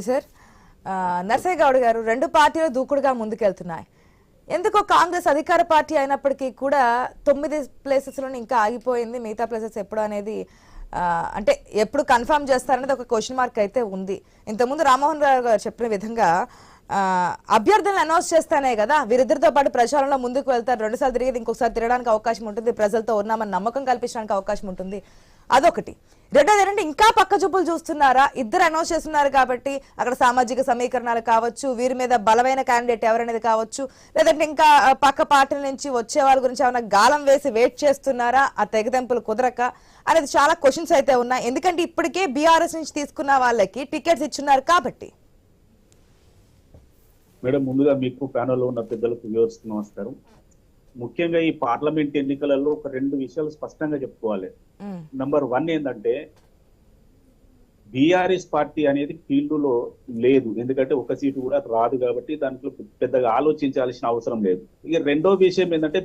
Sir Narsaiah Goud గారు రెండు పార్టీలు దూకుడుగా ముందుకెళ్తున్నాయి. ఎందుకో కాంగ్రెస్ అధికార పార్టీ అయినప్పటికీ కూడా 9 ప్లేసెస్లో ఇంకా ఆగిపోయింది. మిగతా ప్లేసెస్ ఎప్పుడు అనేది అంటే ఎప్పుడు కన్ఫర్మ్ చేస్తారనేది ఒక క్వశ్చన్ మార్క్ అయితే ఉంది. ఇంతకుముందు రామ్మోహన్ రావు గారు చెప్పిన విధంగా అభ్యర్థులను అనౌన్స్ చేస్తానే కదా వీరిద్దరితో పాటు ప్రచారంలో ముందుకు వెళ్తారు. 2 సార్లు తిరిగేది ఇంకొకసారి తిరగడానికి అవకాశం ఉంటుంది. ప్రజలతో ఉన్నామని నమ్మకం కల్పించడానికి అవకాశం ఉంటుంది. అదొకటి. రెండోది ఏంటంటే ఇంకా పక్క చూపులు చూస్తున్నారా? ఇద్దరు అనౌన్స్ చేస్తున్నారు కాబట్టి అక్కడ సామాజిక సమీకరణాలు కావచ్చు, వీరి మీద బలమైన క్యాండిడేట్ ఎవరనేది కావచ్చు, లేదంటే ఇంకా పక్క పార్టీల నుంచి వచ్చే వాళ్ళ గురించి ఏమైనా గాలం వేసి వెయిట్ చేస్తున్నారా ఆ తెగదెంపులు కుదరక అనేది చాలా క్వశ్చన్స్ అయితే ఉన్నాయి. ఎందుకంటే ఇప్పటికే బీఆర్ఎస్ నుంచి తీసుకున్న వాళ్ళకి టికెట్స్ ఇచ్చున్నారు కాబట్టి. మేడం, ముందుగా మీకు ప్యానెల్లో ఉన్న పెద్దలకు వ్యూవర్స్ నమస్కారం. ముఖ్యంగా ఈ పార్లమెంట్ ఎన్నికలలో ఒక 2 విషయాలు స్పష్టంగా చెప్పుకోవాలి. నంబర్ 1 ఏంటంటే బీఆర్ఎస్ పార్టీ అనేది ఫీల్డ్ లో లేదు, ఎందుకంటే ఒక సీటు కూడా రాదు కాబట్టి దాంట్లో పెద్దగా ఆలోచించాల్సిన అవసరం లేదు. ఇక రెండో విషయం ఏంటంటే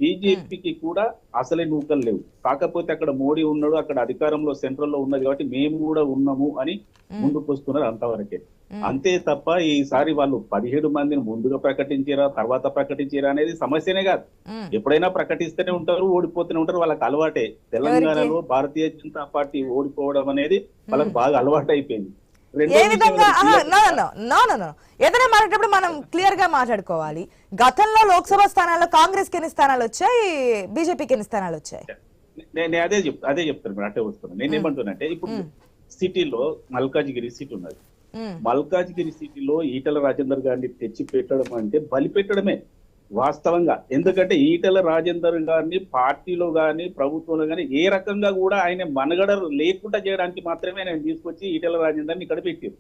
బీజేపీకి కూడా అసలే నూకలు లేవు. కాకపోతే అక్కడ మోడీ ఉన్నాడు, అక్కడ అధికారంలో సెంట్రల్ లో ఉన్నది కాబట్టి మేము కూడా ఉన్నాము అని ముందుకు వస్తున్నారు, అంతవరకే. అంతే తప్ప ఈసారి వాళ్ళు 17 మందిని ముందుగా ప్రకటించారా తర్వాత ప్రకటించారా అనేది సమస్యనే కాదు. ఎప్పుడైనా ప్రకటిస్తూనే ఉంటారు, ఓడిపోతూనే ఉంటారు. వాళ్ళకి అలవాటే. తెలంగాణలో భారతీయ జనతా పార్టీ ఓడిపోవడం అనేది వాళ్ళకి బాగా అలవాటు అయిపోయింది. ఏదైనా మాట్లాడేటప్పుడు మనం క్లియర్ గా మాట్లాడుకోవాలి. గతంలో లోక్సభ స్థానాల్లో కాంగ్రెస్ కి ఎన్ని స్థానాలు వచ్చాయి, బీజేపీకి ఎన్ని స్థానాలు వచ్చాయి? నేను అదే చెప్తాను, అట్టే వస్తున్నాను. నేనేమంటున్నానంటే ఇప్పుడు సిటీలో మల్కాజ్గిరి సీట్ ఉన్నది. మల్కాజ్గిరి సిటీలో ఈటల రాజేందర్ గారిని తెచ్చి పెట్టడం అంటే బలి పెట్టడమే వాస్తవంగా. ఎందుకంటే ఈటల రాజేందర్ గారిని పార్టీలో గాని ప్రభుత్వంలో గాని ఏ రకంగా కూడా ఆయన మనుగడ లేకుండా చేయడానికి మాత్రమే ఆయన తీసుకొచ్చి ఈటల రాజేందర్ని ఇక్కడ పెట్టారు.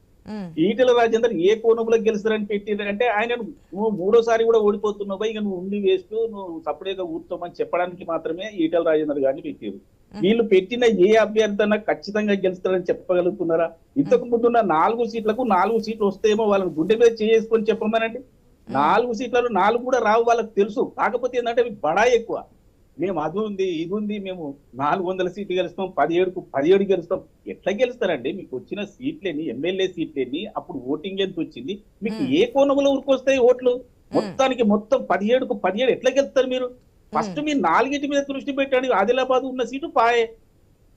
ఈటల రాజేందర్ ఏ కోణంలో గెలుస్తారని పెట్టారు అంటే ఆయన నువ్వు 3వ సారి కూడా ఓడిపోతున్నావు, ఇక నువ్వు ఉండి వేస్ట్, నువ్వు సపరేట్గా కూర్చోమని చెప్పడానికి మాత్రమే ఈటల రాజేందర్ గారిని పెట్టారు. వీళ్ళు పెట్టిన ఏ అభ్యర్థన ఖచ్చితంగా గెలుస్తారని చెప్పగలుగుతున్నారా? ఇంతకు ముందున్న 4 సీట్లకు 4 సీట్లు వస్తేమో వాళ్ళని గుండె మీద చేసుకొని చెప్పమనండి. 4 సీట్లలో 4 కూడా రావు, వాళ్ళకి తెలుసు. కాకపోతే ఏంటంటే బడా ఎక్కువ. మేము అది ఉంది ఇది ఉంది, మేము 400 సీట్లు గెలుస్తాం, 17కు 17 గెలుస్తాం. ఎట్లా గెలుస్తారండి? మీకు వచ్చిన సీట్లేని, ఎమ్మెల్యే సీట్లేని, అప్పుడు ఓటింగ్ ఎంత వచ్చింది, మీకు ఏ కోణంలో ఊరికొస్తాయి ఓట్లు? మొత్తం 17కు 17 ఎట్లా గెలుస్తారు మీరు? ఫస్ట్ మీరు 4 మీద దృష్టి పెట్టండి. ఆదిలాబాద్ ఉన్న సీటు పాయే,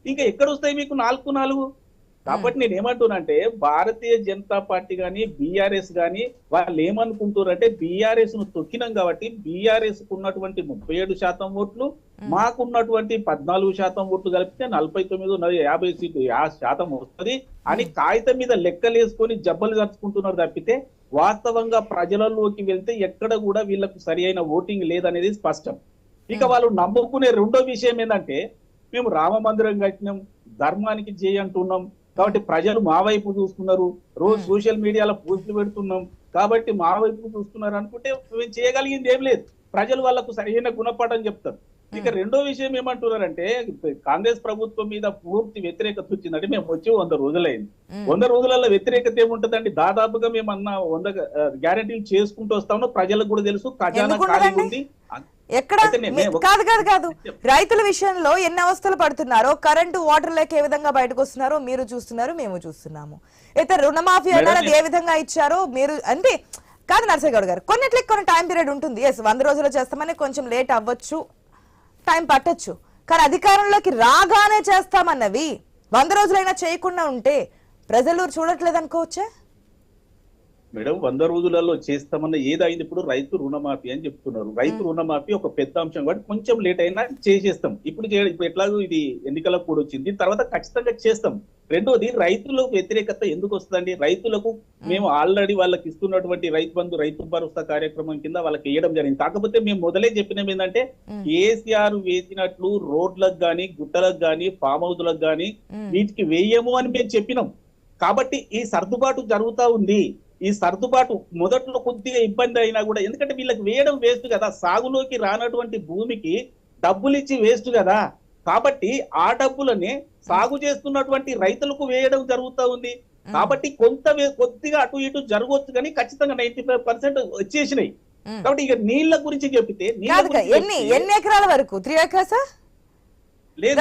ఇంకా ఎక్కడ వస్తాయి మీకు 4కు 4? కాబట్టి నేను ఏమంటున్నానంటే భారతీయ జనతా పార్టీ గాని బీఆర్ఎస్ గాని వాళ్ళు ఏమనుకుంటున్నారంటే బీఆర్ఎస్ ను తొక్కినాం కాబట్టి బీఆర్ఎస్ కు ఉన్నటువంటి 37% ఓట్లు, మాకున్నటువంటి 14% ఓట్లు కలిపితే 49, 50 సీట్లు 50% వస్తుంది అని కాగితం మీద లెక్కలేసుకొని జబ్బలు జరుపుకుంటున్నారు తప్పితే వాస్తవంగా ప్రజలలోకి వెళ్తే ఎక్కడ కూడా వీళ్ళకు సరి అయిన ఓటింగ్ లేదనేది స్పష్టం. ఇక వాళ్ళు నమ్ముకునే రెండో విషయం ఏంటంటే మేము రామ మందిరం కట్టినాం, ధర్మానికి చేయి అంటున్నాం కాబట్టి ప్రజలు మా వైపు చూస్తున్నారు, రోజు సోషల్ మీడియాలో పోస్టులు పెడుతున్నాం కాబట్టి మా వైపు చూస్తున్నారు అనుకుంటే మేము చేయగలిగింది ఏం లేదు. ప్రజలు వాళ్ళకు సరైన గుణపాఠం చెప్తారు. ఇక రెండో విషయం ఏమంటున్నారంటే కాంగ్రెస్ ప్రభుత్వం మీద పూర్తి వ్యతిరేకత వచ్చిందంటే మేము వచ్చి 100 రోజులైంది. 100 రోజులలో వ్యతిరేకత ఏముంటదండి? దాదాపుగా మేము 100 గ్యారెంటీలు చేసుకుంటూ వస్తాము. ప్రజలకు కూడా తెలుసు ఖజానా ఖాళీ ఉంది. ఎక్కడ కాదు రైతుల విషయంలో ఎన్ని అవస్థలు పడుతున్నారో, కరెంటు వాటర్ లేక ఏ విధంగా బయటకు వస్తున్నారో మీరు చూస్తున్నారు, మేము చూస్తున్నాము. అయితే రుణమాఫీ అన్నారు ఏ విధంగా ఇచ్చారో మీరు అంటే కాదు నర్సయ్య గౌడ్ గారు, కొన్నిట్లకి కొన్ని టైం పీరియడ్ ఉంటుంది. 100 రోజులు చేస్తామని కొంచెం లేట్ అవ్వచ్చు, టైం పట్టొచ్చు. కానీ అధికారంలోకి రాగానే చేస్తామన్నవి 100 రోజులైనా చేయకుండా ఉంటే ప్రజలు చూడట్లేదు అనుకోవచ్చా? మేడం, 100 రోజులలో చేస్తామన్న ఏదైంది? ఇప్పుడు రైతు రుణమాఫీ అని చెప్తున్నారు. రైతు రుణమాఫీ ఒక పెద్ద అంశం కాబట్టి కొంచెం లేట్ అయినా చేసేస్తాం. ఇప్పుడు ఎట్లాగో ఇది ఎన్నికలకు కూడా వచ్చింది, తర్వాత ఖచ్చితంగా చేస్తాం. రెండోది రైతులకు వ్యతిరేకత ఎందుకు వస్తుందండి? రైతులకు మేము ఆల్రెడీ వాళ్ళకి ఇస్తున్నటువంటి రైతు బంధు, రైతు భరోసా కార్యక్రమం కింద వాళ్ళకి వేయడం జరిగింది. కాకపోతే మేము మొదలే చెప్పినాం ఏంటంటే కేసీఆర్ వేసినట్లు రోడ్లకు గాని, గుట్టలకు గాని, ఫామ్ హౌస్లకు గాని వీటికి వేయము అని మేము చెప్పినాం. కాబట్టి ఈ సర్దుబాటు జరుగుతూ ఉంది. ఈ సర్దుబాటు మొదట్లో కొద్దిగా ఇబ్బంది అయినా కూడా, ఎందుకంటే వీళ్ళకి వేయడం వేస్ట్ కదా, సాగులోకి రానటువంటి భూమికి డబ్బులు ఇచ్చి వేస్ట్ కదా. కాబట్టి ఆ డబ్బులని సాగు చేస్తున్నటువంటి రైతులకు వేయడం జరుగుతూ ఉంది. కాబట్టి కొద్దిగా అటు ఇటు జరగవచ్చు, కానీ ఖచ్చితంగా 95% వచ్చేసినాయి. కాబట్టి ఇక నీళ్ల గురించి చెప్తే ఎన్ని ఎకరాల వరకు 3 acres లేదు,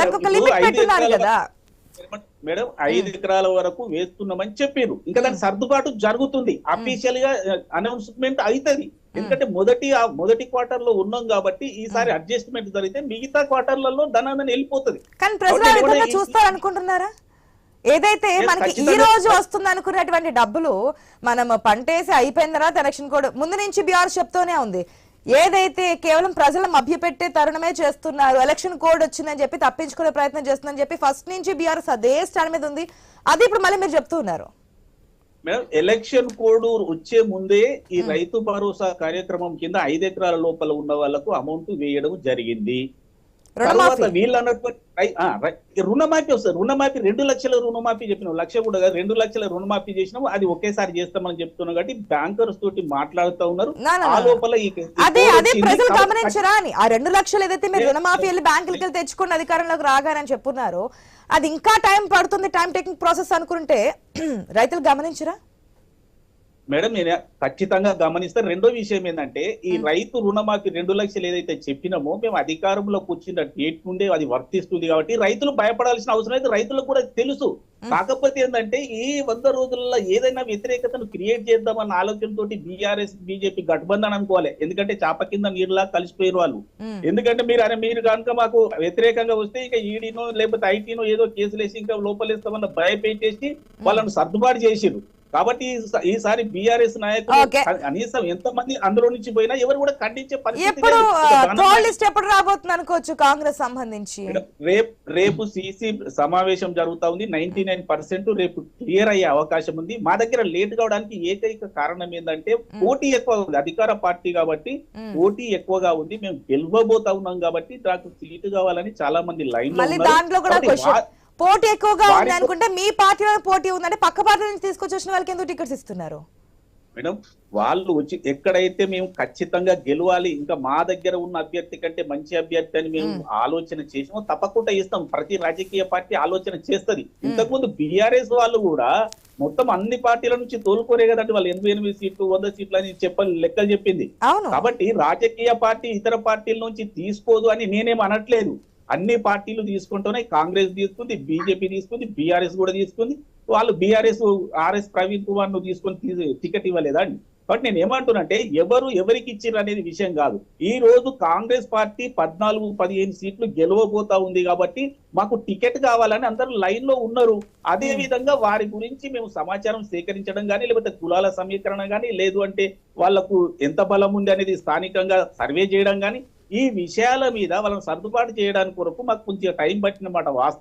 మేడం 5 ఎకరాల వరకు వేస్తున్నామని చెప్పారు. ఇంకా దాని సర్దుబాటు జరుగుతుంది. అఫీషియల్ గా అనౌన్స్మెంట్ అవుతుంది. ఎందుకంటే మొదటి క్వార్టర్ లో ఉన్నాం కాబట్టి ఈసారి అడ్జస్ట్మెంట్ జరిగితే మిగతా క్వార్టర్లలో ధనాన్ని వెళ్ళిపోతుంది. కానీ ప్రజలు ఆ విధంగా చూస్తారనుకుంటున్నారా? ఏదైతే మనకి ఈ రోజు వస్తుంది అనుకున్నటువంటి డబ్బులు మనం పంటేసి అయిపోయిన తర్వాత ఎలక్షన్ కోడ్ ముందు నుంచి బీఆర్ఎస్ చెప్తూనే ఉంది. ఏదైతే కేవలం ప్రజలను మభ్యపెట్టే తరుణమే చేస్తున్నారు, ఎలక్షన్ కోడ్ వచ్చిందని చెప్పి తప్పించుకునే ప్రయత్నం చేస్తుందని చెప్పి ఫస్ట్ నుంచి బీఆర్ఎస్ అదే స్టాండ్ మీద ఉంది. అది ఇప్పుడు మళ్ళీ మీరు చెప్తున్నారు. మేడం ఎలక్షన్ కోడ్ వచ్చే ముందే ఈ రైతు భరోసా కార్యక్రమం కింద 5 ఎకరాల లోపల ఉన్న వాళ్ళకు అమౌంట్ వేయడం జరిగింది. తర్వాత వీళ్ళు అన్నట్టు రుణమాఫీ వస్తుంది. రుణమాఫీ 2 లక్షల రుణమాఫీ చెప్పినాం, 1 లక్ష కూడా 2 లక్షల రుణమాఫీ చేసినాం. అది ఒకేసారి చేస్తామని చెప్తున్నాం కాబట్టి బ్యాంకర్స్ తోటి మాట్లాడుతూ ఉన్నారు. ఆ లోపల అదే ప్రజలు గమనించరా అని ఆ 2 లక్షలు ఏదైతే మీరు రుణమాఫీ వెళ్ళి బ్యాంకులకి వెళ్ళి తెచ్చుకుని అధికారంలోకి రాగానని చెప్పున్నారు, అది ఇంకా టైం పడుతుంది, టైం టేకింగ్ ప్రాసెస్ అనుకుంటే రైతులు గమనించరా? మేడం నేను ఖచ్చితంగా గమనిస్తాను. రెండో విషయం ఏంటంటే ఈ రైతు రుణమాఫీ 2 లక్షలు ఏదైతే చెప్పినామో మేము అధికారంలోకి వచ్చిన డేట్ నుండే అది వర్తిస్తుంది కాబట్టి రైతులు భయపడాల్సిన అవసరం అయితే రైతులకు కూడా తెలుసు. కాకపోతే ఏంటంటే ఈ 100 రోజుల్లో ఏదైనా వ్యతిరేకతను క్రియేట్ చేద్దామన్న ఆలోచనతోటి బీఆర్ఎస్ బీజేపీ గఠబంధన్ అనుకోవాలి. ఎందుకంటే చాప కింద నీరులా కలిసిపోయారు వాళ్ళు. ఎందుకంటే మీరు కనుక మాకు వ్యతిరేకంగా వస్తే ఇక ఈడీనో లేకపోతే ఐటీనో ఏదో కేసులు వేసి ఇంకా లోపలేస్తామన్న భయపెట్టేసి వాళ్ళను సర్దుబాటు చేసిరు. కాబట్టి ఈసారి బీఆర్ఎస్ నాయకులు కనీసం ఎంతమంది అందులో నుంచి పోయినా ఎవరు కూడా ఖండించే పరిస్థితి ఎప్పుడు రాబోతుంది అనుకోవచ్చు కాంగ్రెస్ సంబంధించి. రేపు సిసి సమావేశం జరుగుతా ఉంది. 99% రేపు క్లియర్ అయ్యే అవకాశం ఉంది. మా దగ్గర లేట్ కావడానికి ఏకైక కారణం ఏంటంటే పోటీ ఎక్కువ ఉంది. అధికార పార్టీ కాబట్టి పోటీ ఎక్కువగా ఉంది. మేము గెలవబోతా ఉన్నాం కాబట్టి నాకు సీటు కావాలని చాలా మంది లైన్ లో పోటీ ఎక్కువగా ఉంది అనుకుంటే మీ పార్టీలో పోటీ ఉందంటే పక్క పార్టీ నుంచి తీసుకొచ్చి వచ్చిన వాళ్ళకి ఎందుకు టికెట్స్ ఇస్తున్నారు? మేడం వాళ్ళు వచ్చి ఎక్కడైతే మేము ఖచ్చితంగా గెలవాలి, ఇంకా మా దగ్గర ఉన్న అభ్యర్థి కంటే మంచి అభ్యర్థి అని మేము ఆలోచన చేసాము, తప్పకుండా ఇస్తాం. ప్రతి రాజకీయ పార్టీ ఆలోచన చేస్తుంది. ఇంతకుముందు బీఆర్ఎస్ వాళ్ళు కూడా మొత్తం అన్ని పార్టీల నుంచి తోలుకోరే కదండి వాళ్ళు 88 సీట్లు 100 సీట్లు అని లెక్కలు చెప్పింది. కాబట్టి రాజకీయ పార్టీ ఇతర పార్టీల నుంచి తీసుకోదు అని నేనేం అనట్లేదు. అన్ని పార్టీలు తీసుకుంటూనే కాంగ్రెస్ తీసుకుంది, బీజేపీ తీసుకుంది, బీఆర్ఎస్ కూడా తీసుకుంది. వాళ్ళు ఆర్ఎస్ ప్రవీణ్ కుమార్ ను తీసుకొని టికెట్ ఇవ్వలేదా అండి? బట్ నేను ఏమంటున్నంటే ఎవరికి ఇచ్చారు అనేది విషయం కాదు. ఈ రోజు కాంగ్రెస్ పార్టీ 14-15 సీట్లు గెలవబోతా ఉంది కాబట్టి మాకు టికెట్ కావాలని అందరూ లైన్ లో ఉన్నారు. అదే విధంగా వారి గురించి మేము సమాచారం సేకరించడం కానీ లేకపోతే కులాల సమీకరణ కానీ లేదు అంటే వాళ్లకు ఎంత బలం ఉంది అనేది స్థానికంగా సర్వే చేయడం కానీ ఈ విషయాల మీద వాళ్ళని సర్దుబాటు చేయడానికి కొరకు మాకు కొంచెం టైం పట్టినమాట వాస్తవం.